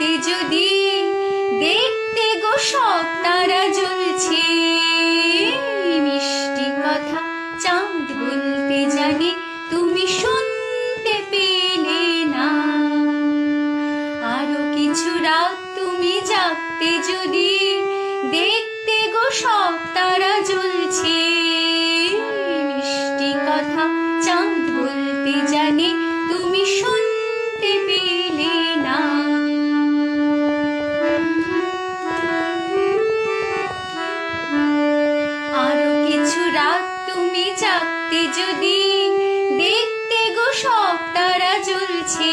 জাগতে যদি দেখতে গো সব তারা জ্বলছে, মিষ্টি কথা চাঁদ বলতে জানে তুমি শুনতে পেলে না। আরো কিছু রাত তুমি জাগতে যদি দেখতে গো সব তারা জ্বলছে, মিষ্টি কথা চাঁদ বলতে জানে তুমি শুনতে পেলে না। আরো কিছু রাত তুমি জাগতে যদি দেখতে গো সব তারা জ্বলছে,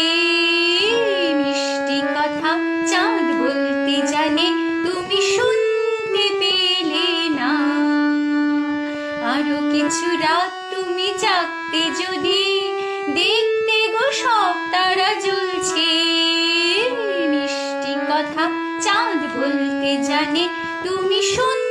মিষ্টি কথা চাঁদ বলতে জানে তুমি শুনতে পেলে না। আরো কিছু রাত তুমি জাগতে যদি দেখতে গো সব তারা জ্বলছে, মিষ্টি কথা চাঁদ বলতে জানে তুমি শুনতে